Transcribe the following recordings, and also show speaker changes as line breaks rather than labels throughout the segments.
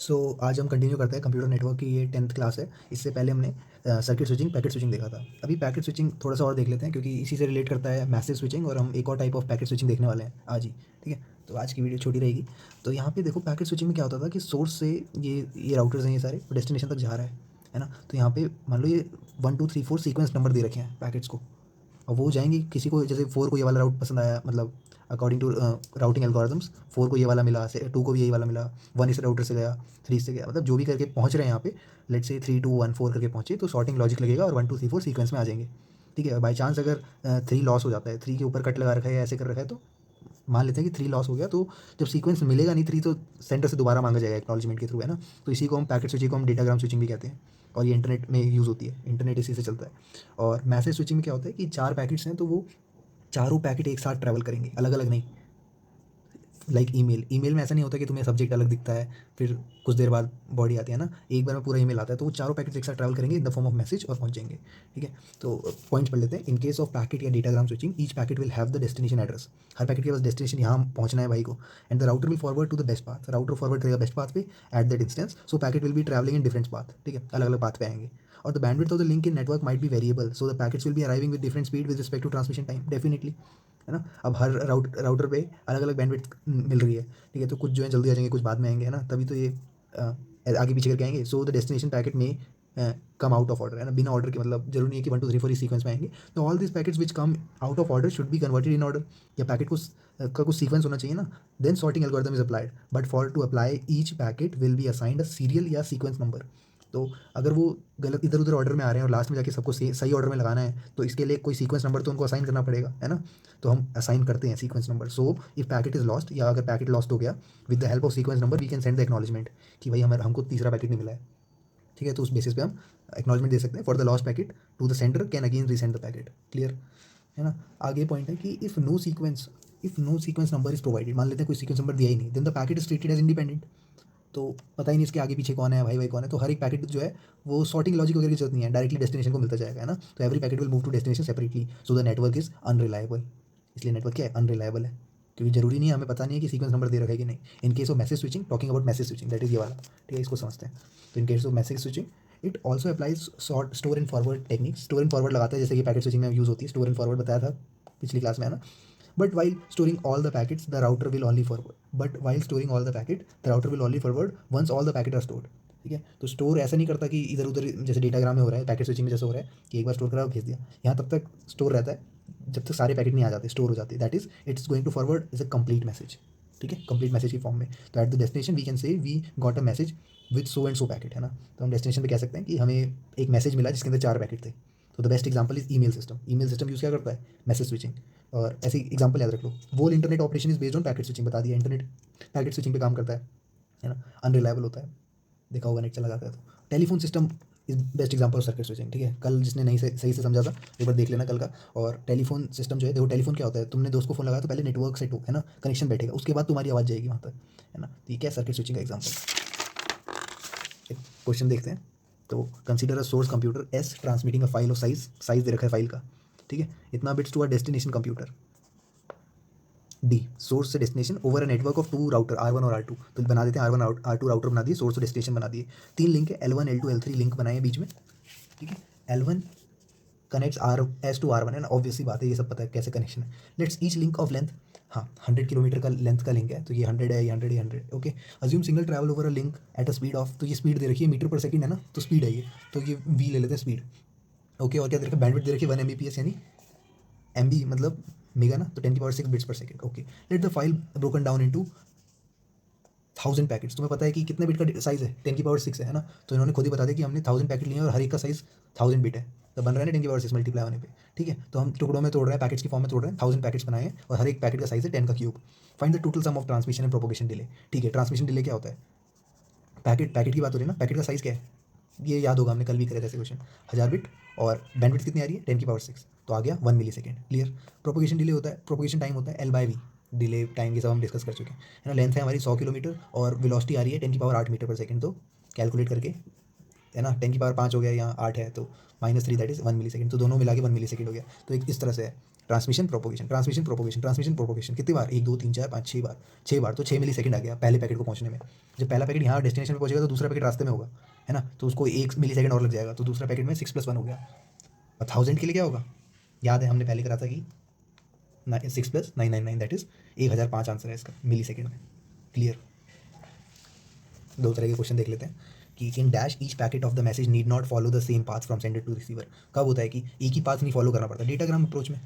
सो आज हम कंटिन्यू करते हैं कंप्यूटर नेटवर्क की ये 10th क्लास है। इससे पहले हमने सर्किट स्विचिंग, पैकेट स्विचिंग देखा था। अभी पैकेट स्विचिंग थोड़ा सा और देख लेते हैं क्योंकि इसी से रिलेट करता है मैसिव स्विचिंग, और हम एक और टाइप ऑफ पैकेट स्विचिंग देखने वाले हैं आज ही। ठीक है, तो आज की वीडियो छोटी रहेगी। तो यहाँ पे देखो पैकेट स्विचिंग में क्या होता था कि सोर्स से ये राउटर्स हैं, ये सारे डेस्टिनेशन तक जा रहा है ना। तो यहाँ पे मान लो ये 1 2 3 4 सीक्वेंस नंबर दे रखे हैं पैकेट्स को, और वो जाएंगी किसी को, जैसे 4 को ये वाला राउट पसंद आया, मतलब अकॉर्डिंग टू राउटिंग एल्गोरिथम्स 4 को ये वाला मिला, से 2 को भी यही वाला मिला, 1 इस राउटर से गया, 3 से गया, मतलब जो भी करके पहुंच रहे हैं यहाँ पे, लेट से 3 2 1 4 करके पहुंचे, तो सॉर्टिंग लॉजिक लगेगा और 1 2 3 4 सीक्वेंस में आ जाएंगे। ठीक है, बाई चांस अगर 3 लॉस हो जाता है, 3 के ऊपर कट लगा रखा है या ऐसे कर रखा है, तो मान लेते हैं कि 3 लॉस हो गया, तो जब सीक्वेंस मिलेगा नहीं 3, तो सेंटर से दोबारा मांगा जाएगा एक्नॉलेजमेंट के थ्रू, है ना। तो इसी को हम पैकेट स्विचिंग को हम डेटाग्राम स्विचिंग भी कहते हैं, और ये इंटरनेट में यूज़ होती है, इंटरनेट इसी से चलता है। और मैसेज स्विचिंग में क्या होता है कि 4 पैकेट्स हैं, तो वो चारों पैकेट एक साथ ट्रैवल करेंगे, अलग अलग नहीं। लाइक ईमेल में ऐसा नहीं होता कि तुम्हें सब्जेक्ट अलग दिखता है, फिर कुछ देर बाद बॉडी आती है ना, एक बार में पूरा ईमेल आता है, तो वो चारों पैकेट्स एक साथ ट्रैवल करेंगे in the form of message और पहुंच जाएंगे। ठीक है, तो पॉइंट्स पढ़ लेते हैं। इन केस ऑफ पैकेट या datagram switching, each packet will have the destination address. हर पैकेट के पास डेस्टिनेशन यहाँ पहुंचना है भाई को, and the router will forward to the best path. Router forward करेगा बेस्ट पाथ पे at that instance, so packet will be travelling in different path. ठीक है, अलग अलग पाथ पे आएंगे। और the bandwidth of the link in network might be variable, so the packets will be arriving with different speed with respect to transmission time, definitely, है ना। अब हर राउटर पे अलग अलग बैंडविड्थ मिल रही है। ठीक है, तो कुछ जो है जल्दी आ जाएंगे, कुछ बाद में आएंगे, है ना, तभी तो ये आगे पीछे करके आएंगे। सो द डेस्टिनेशन पैकेट में कम आउट ऑफ ऑर्डर, है ना, बिना ऑर्डर के, मतलब जरूरी नहीं है कि 1 2 3 4 इस सीक्वेंस में आएंगे। तो all this packets which come out of order should be converted in order, या पैकेट को का कुछ सीक्वेंस होना चाहिए ना। Then sorting algorithm is applied, but for to apply each packet will be assigned a serial या sequence number. तो अगर वो गलत इधर उधर ऑर्डर में आ रहे हैं और लास्ट में जाके सबको सही ऑर्डर में लगाना है, तो इसके लिए कोई सीक्वेंस नंबर तो उनको असाइन करना पड़ेगा, है ना। तो हम असाइन करते हैं sequence number. So if packet is lost, या अगर पैकेट लॉस्ट हो गया, with the help of sequence number we can send the acknowledgement कि भाई हमारे हमको तीसरा पैकेट नहीं मिला है। ठीक है, तो उस बेसिस पे हम एक्नॉलेजमेंट दे सकते हैं। For the lost packet to the sender can again resend the packet. Clear, है ना। आगे पॉइंट है कि if no sequence number is provided, मान लेते हैं कोई सीक्वेंस नंबर दिया ही नहीं, then the packet is treated as independent. तो पता ही नहीं इसके आगे पीछे कौन है, भाई भाई कौन है, तो हर एक पैकेट जो है वो सॉर्टिंग लॉजिक वगैरह की जरूरत नहीं है, डायरेक्टली डेस्टिनेशन को मिलता जाएगा, है ना। तो every packet will move to destination separately, so the network is unreliable. इसलिए नेटवर्क क्या है, अनरिलायबल है, क्योंकि जरूरी नहीं है, हमें पता नहीं है कि सीक्वेंस नंबर दे रखा है कि नहीं। इन case of message switching, talking about message switching, that is ये वाला। ठीक है, इसको समझते हैं। तो इन case of message switching it also applies short store and forward technique. Store and forward लगाता है, जैसे कि पैकेट स्विचिंग में यूज़ होती है। स्टोर एंड फॉरवर्ड बताया था पिछली क्लास में, है ना। But while storing all the packets, the router will only forward. But while storing all the packet, the router will only forward once all the packet are stored. ठीक है, तो store ऐसा नहीं करता कि इधर उधर, जैसे डेटाग्राम में हो रहा है, पैकेट स्विचिंग में जैसे हो रहा है कि एक बार स्टोर करा भेज दिया। यहाँ तब तक स्टोर रहता है जब तक सारे पैकेट नहीं आ जाते, स्टोर हो जाते, that is it's going to forward is a complete message. ठीक है, कंप्लीट मैसेज की फॉर्म में। तो at the destination we can say we got a message with so and so packet, है ना। तो हम डेस्टिनेशन पे कह सकते हैं कि हमें एक मैसेज मिला जिसके अंदर 4 पैकेट थे। तो the best example is email system. Email system use क्या करता है, मैसेज स्विचिंग। और ऐसी एग्जांपल याद रख लो, whole internet operation is based on packet switching, बता दिया, इंटरनेट पैकेट स्विचिंग पे काम करता है ना। अनरिलायबल होता है, देखा होगा नेट चला जाता है। तो telephone system is best example of circuit switching. ठीक है, कल जिसने नहीं सही से समझा था एक बार देख लेना कल का। और टेलीफोन सिस्टम जो है, देखो टेलीफोन क्या होता है, तुमने दोस्त को फोन लगाया तो पहले नेटवर्क से है ना कनेक्शन बैठेगा, उसके बाद तुम्हारी आवाज़ जाएगी वहाँ तक, है ना। तो ये क्या सर्किट स्विचिंग का एग्जाम्पल। एक क्वेश्चन देखते हैं। तो consider a source computer S transmitting a file of size दे रखा है फाइल का। ठीक है, इतना bits to a destination computer D, source से destination over a network of 2 router R1 और R2। तो बना देते हैं R1 R2 राउटर बना दिए, सोर्स और डेस्टिनेशन बना दिए। 3 लिंक है, L1 L2 L3 लिंक बनाए बीच में। ठीक है, L1 connects R S to R1, है ना, ऑब्वियसली बात है, ये सब पता है कैसे कनेक्शन है। Let's each link of length, हाँ 100 किलोमीटर का लेंथ का लिंक है, तो ये 100 है, ये 100, ये 100। Okay, assume single travel over a link at a speed of, तो ये स्पीड दे रखी है मीटर पर सेकंड, है ना, तो स्पीड है ये, तो ये V ले लेते हैं स्पीड। ओके, और क्या दे रखा है, बैंडविड्थ दे रखी है 1 Mbps, यानी MB मतलब मेगा ना, तो 10 की पावर 6 बिट्स पर second. Okay, let the file broken down into 1000 packets. तुम्हें पता है कि कितने बिट का साइज है, 10 की पावर 6 है ना। तो इन्होंने खुद ही बता दिया कि हमने 1000 पैकेट लिए और हर एक का साइज 1000 बिट है, तो बन रहा है ना 10 की पावर 6 मल्टीप्लाई होने पे। ठीक है, तो हम टुकड़ों में तोड़ रहे हैं, पैकेट्स की फॉर्म में तोड़ रहे हैं, 1000 पैकेट्स बनाए हैं और हर एक पैकेट का साइज है 10 का cube. Find the total sum of transmission and propagation delay. ठीक है, ट्रांसमिशन डिले क्या होता है, पैकेट पैकेट की बात हो रही है ना, पैकेट का साइज क्या है, ये याद होगा, हमने कल भी करे थे ऐसे क्वेश्चन। 1000 बिट, और बैंडविड्थ कितनी आ रही है 10 की पावर 6, तो आ गया 1 मिली सेकेंड। क्लियर। प्रोपोगेशन डिले होता है, प्रोपोगेशन टाइम होता है L/V। डिले टाइम ये सब हम डिस्कस कर चुके हैं, है ना। लेंथ है हमारी 100 किलोमीटर और वेलोसिटी आ रही है 10 की पावर 8 मीटर पर सेकंड। तो कैलकुलेट करके है ना, 10 की पावर 5 हो गया, यहाँ 8 है, तो -3 दैट इज़ 1 मिली सेकेंड, तो दोनों मिला के 1 मिली सेकेंड हो गया। तो एक इस तरह से है transmission propagation, transmission propagation, transmission propagation कितनी बार, 1 2 3 4 5 6 बार, 6 बार, तो 6 मिली सेकेंड आ गया पहले पैकेट को पहुँचने में। जब पहला पैकेट यहाँ डेस्टिनेशन पे पहुँचेगा तो दूसरा पैकेट रास्ते में होगा, है ना, तो उसको 1 मिली सेकेंड और लग जाएगा, तो दूसरा पैकेट में 6 + 1 हो गया। और 1000 के लिए क्या होगा, याद है हमने पहले करा था कि 6 + 999 दैट इज़ 1005 आंसर है इसका मिली सेकेंड में। क्लियर। दो तरह के क्वेश्चन देख लेते हैं कि in dash each packet of the message need not follow the same path from sender to receiver. कब होता है कि एक ही पाथ नहीं फॉलो करना पड़ता डेटाग्राम अप्रोच में,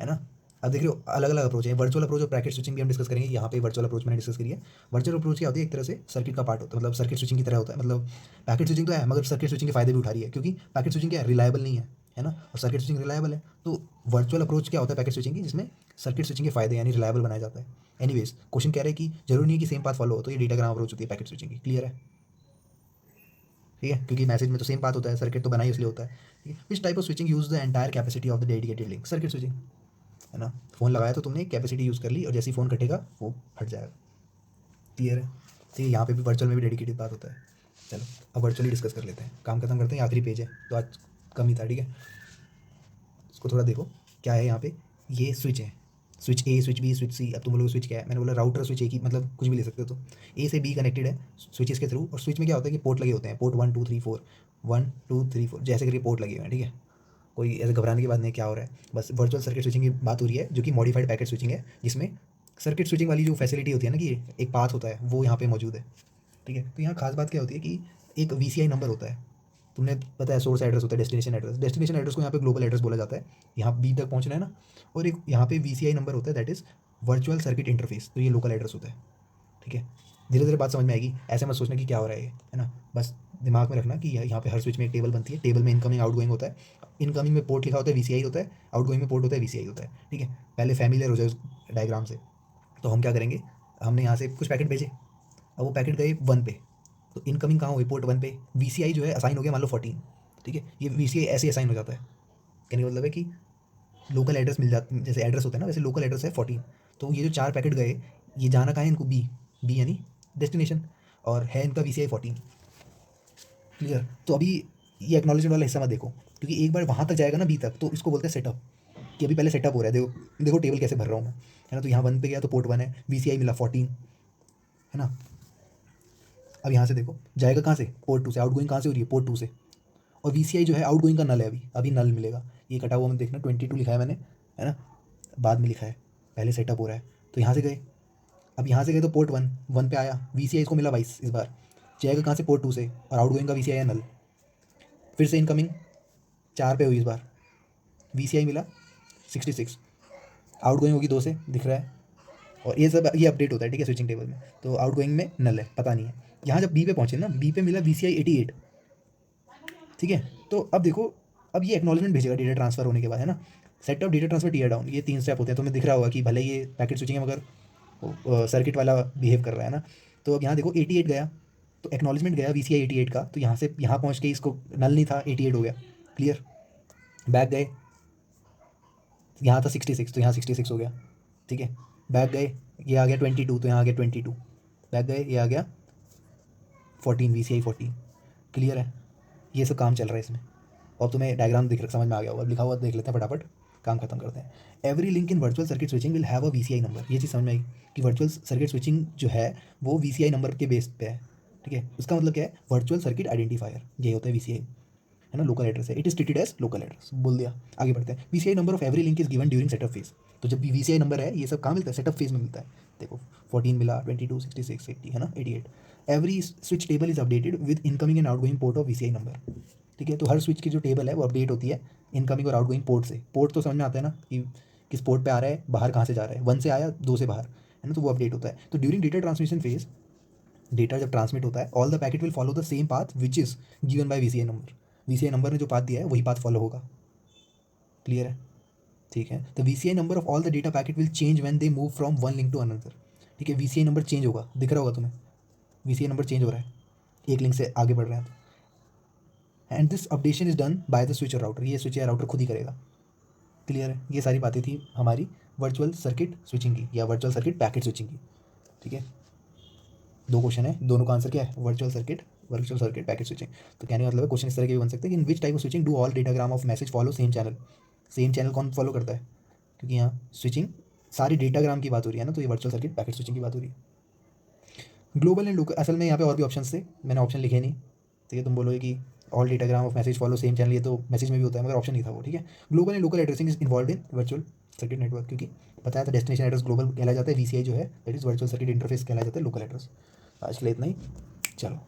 है ना। अब देख रहे हो अलग अलग अप्रोच है, वर्चुअल अप्रोच और पैकेट स्विचिंग भी हम डिस्कस करेंगे। यहाँ पे वर्चुअल अप्रोच मैंने डिस्कस करी है। वर्चुअल अप्रोच क्या होती है, एक तरह से सर्किट का पार्ट होता है, मतलब सर्किट स्विचिंग की तरह होता है। मतलब पैकेट स्विचिंग तो है मगर सर्किट स्विचिंग के फायदे भी उठा रही है, क्योंकि पैकेट स्विचिंग क्या है, रिलायबल नहीं है ना, और सर्किट स्विचिंग रिलायबल है। तो वर्चुअल अप्रोच क्या होता है पैकेट स्विचिंग की, जिसमें सर्किट स्विचिंग के फायदे यानी रिलायबल बनाया जाता है। एनीवेज क्वेश्चन कह रहे हैं कि जरूरी नहीं है कि सेम पाथ फॉलो हो, तो ये डेटाग्राम अप्रोच होती है पैकेट स्विचिंग की। क्लियर है, ठीक है, क्योंकि मैसेज में तो सेम बात होता है, सर्किट तो बना ही इसलिए होता है। ठीक है, विच type of switching use the entire capacity of the dedicated link, circuit switching, है ना। फ़ोन लगाया तो तुमने कैपेसिटी यूज़ कर ली और जैसे ही फ़ोन कटेगा वो हट जाएगा। क्लियर है, ठीक है, यहाँ पे भी वर्चुअल में भी डेडिकेटेड बात होता है। चलो अब वर्चुअली डिस्कस कर लेते हैं, काम खत्म करते हैं, आखिरी पेज है तो आज कम ही था, ठीक है। इसको थोड़ा देखो क्या है यहाँ पे, ये स्विच है, switch A, switch B, switch C. अब तुम बोलोगे स्विच क्या है, मैंने बोला राउटर स्विच ए की, मतलब कुछ भी ले सकते हो। तो ए से बी कनेक्टेड है स्विचेस के थ्रू, और स्विच में क्या होता है कि पोर्ट लगे होते हैं, पोर्ट 1 2 3 4, 1 2 3 4 जैसे करके पोर्ट लगे हुए हैं, ठीक है। कोई ऐसे घबराने की बात नहीं, क्या हो रहा है, बस वर्चुअल सर्किट स्विचिंग की बात हो रही है, जो कि मॉडिफाइड पैकेट स्विचिंग है, जिसमें सर्किट स्विचिंग वाली जो फैसिलिटी होती है ना, कि एक पाथ होता है वो यहाँ पे मौजूद है, ठीक है। तो यहाँ खास बात क्या होती है कि एक वीसीआई नंबर होता है, तुमने पता है सोर्स एड्रेस होता है, डेस्टिनेशन एड्रेस, डेस्टिनेशन एड्रेस को यहाँ पे ग्लोबल एड्रेस बोला जाता है, यहाँ बी तक पहुँचना है ना। और एक यहाँ पे वीसीआई नंबर होता है, that is virtual circuit interface, तो ये लोकल एड्रेस होता है, ठीक है। धीरे धीरे बात समझ में आएगी, ऐसे मत सोचना कि क्या हो रहा है ये, है ना। बस दिमाग में रखना कि यहाँ पे हर स्विच में एक टेबल बनती है, टेबल में इनकमिंग आउटगोइंग होता है, इनकमिंग में पोर्ट लिखा होता है वीसीआई होता है, आउटगोइंग में पोर्ट होता है वीसीआई होता है, ठीक है। पहले फैमिलियर हो जाए उस डायग्राम से। तो हम क्या करेंगे, हमने यहाँ से कुछ पैकेट भेजे, अब वो पैकेट गए 1 पे, तो इनकमिंग कहाँ हुई, पोर्ट 1 पे। वीसीआई जो है असाइन हो गया मान लो 14, ठीक है। ये वीसीआई ऐसे असाइन हो जाता है, कहने का मतलब है कि लोकल एड्रेस मिल जाता, जैसे एड्रेस होता है ना वैसे लोकल एड्रेस है 14। तो ये जो 4 पैकेट गए, ये जाना कहाँ है इनको, बी, बी यानी डेस्टिनेशन, और है इनका वीसीआई 14। क्लियर। तो अभी ये एक्नॉलेजमेंट वाला हिस्सा मत देखो, क्योंकि एक बार वहाँ तक जाएगा ना बी तक, तो इसको बोलते हैं सेटअप, कि अभी पहले सेटअप हो रहा है। देखो देखो टेबल कैसे भर रहा हूँ मैं, है ना। तो यहाँ 1 पे गया तो पोर्ट 1 है, वीसीआई मिला 14, है ना। अब यहाँ से देखो जाएगा कहाँ से, पोर्ट 2 से, आउटगोइंग कहाँ से हो रही है, पोर्ट 2 से, और वीसीआई जो है आउटगोइंग का नल है, अभी अभी नल मिलेगा। ये कटा हुआ मत देखना, 22 लिखा है मैंने, है ना, बाद में लिखा है, पहले सेटअप हो रहा है। तो यहाँ से गए, अब यहाँ से गए तो पोर्ट 1 पे आया, वीसीआई इसको मिला 22, इस बार जाएगा कहाँ से, पोर्ट 2 से, और आउटगोइंग का वीसीआई है नल। फिर से इनकमिंग 4 पे हुई इस बार, वीसीआई मिला 66, आउटगोइंग होगी 2 से, दिख रहा है। और ये सब ये अपडेट होता है, ठीक है, स्विचिंग टेबल में। तो आउटगोइंग में नल है, पता नहीं है। यहाँ जब बी पे पहुँचे ना, बी पे मिला वीसीआई 88, ठीक है। तो अब देखो, अब ये एक्नॉलेजमेंट भेजेगा डेटा ट्रांसफर होने के बाद, है ना। Setup, data transfer, tear down, ये 3 स्टेप होते हैं। तुम्हें दिख रहा होगा कि भले ये पैकेट स्विचिंग है मगर सर्किट वाला बिहेव कर रहा है ना। तो अब यहाँ देखो 88 गया, तो एक्नॉलेजमेंट गया वीसीआई 88 का, तो यहाँ से यहाँ पहुँच के इसको नल नहीं था, 88 हो गया। क्लियर। बैक गए, यहाँ था 66, तो यहाँ 66 हो गया, ठीक है। बैक गए, ये आ गया 22, तो यहाँ आ गया 22। बैक गए, ये आ गया 14, वीसीआई 14। क्लियर है, ये सब काम चल रहा है इसमें। और तुम्हें डायग्राम दिख समझ में आ गया होगा, लिखा हुआ देख लेते हैं फटाफट, काम खत्म करते हैं। Every link in virtual circuit switching will have a VCI number, ये चीज़ समझ में आई कि वर्चुअल सर्किट स्विचिंग जो है वो वीसीआई नंबर के बेस पे है, ठीक है। उसका मतलब क्या है, वर्चुअल सर्किट आइडेंटिफायर, ये होता है वीसीआई, है ना, लोकल एड्रेस है, it is treated as local address, बोल दिया। आगे बढ़ते हैं, VCI number of every link is given during setup phase. तो जब भी वीसीआई नंबर है, ये सब कहाँ मिलता है, सेटअप फेज में मिलता है। देखो 14 मिला, 22, 66, 80, है ना, 88। Every switch table is updated with incoming and outgoing port of VCI number, ठीक है। तो हर स्विच की जो टेबल है वो अपडेट होती है इनकमिंग और आउटगोइंग पोर्ट से। पोर्ट तो समझ में आता है ना कि किस पोर्ट पे आ रहा है, बाहर कहाँ से जा रहा है, 1 से आया, 2 से बाहर, है ना, तो वो अपडेट होता है। तो during data transmission phase, data जब ट्रांसमिट होता है, all the packet will follow the same path which is given by VCI number, VCI number ने जो पाथ दिया है वही पाथ फॉलो होगा। क्लियर है, ठीक है। The VCI number of all the data packet will change when they move from one link to another, ठीक है। वीसीआई नंबर चेंज होगा, दिख रहा होगा तुम्हें, वीसीआई नंबर चेंज हो रहा है, एक लिंक से आगे बढ़ रहे हैं तो। And this updation is done by the switch router, ये स्विच राउटर खुद ही करेगा। क्लियर है, ये सारी बातें थी हमारी वर्चुअल सर्किट स्विचिंग की या वर्चुअल सर्किट पैकेट स्विचिंग की, ठीक है। 2 क्वेश्चन है, दोनों का आंसर क्या है, virtual circuit virtual circuit packet switching. तो कहने का मतलब है क्वेश्चन इस तरह के भी बन सकते हैं कि in which type of switching do all datagram of message follow same channel. Same channel कौन फॉलो करता है, क्योंकि यहाँ स्विचिंग सारी डेटाग्राम की बात हो रही है ना, तो ये वर्चुअल सर्किट पैकेट स्विचिंग की बात हो रही है। ग्लोबल एंड लोकल, असल में यहाँ पे और भी ऑप्शन थे, मैंने ऑप्शन लिखे नहीं। ठीक है, तुम बोलोगे कि all datagram of message follow same channel, ये तो मैसेज में भी होता है, मगर ऑप्शन नहीं था वो। ठीक है, global and local addressing is involve in virtual circuit network, क्योंकि बताया था डेस्टिनेशन एड्रेस ग्लोबल कहला जाता है, वीसीआई जो है that is virtual circuit interface कहला जाता है लोकल एड्रेस। आज के लिए इतना ही, चलो।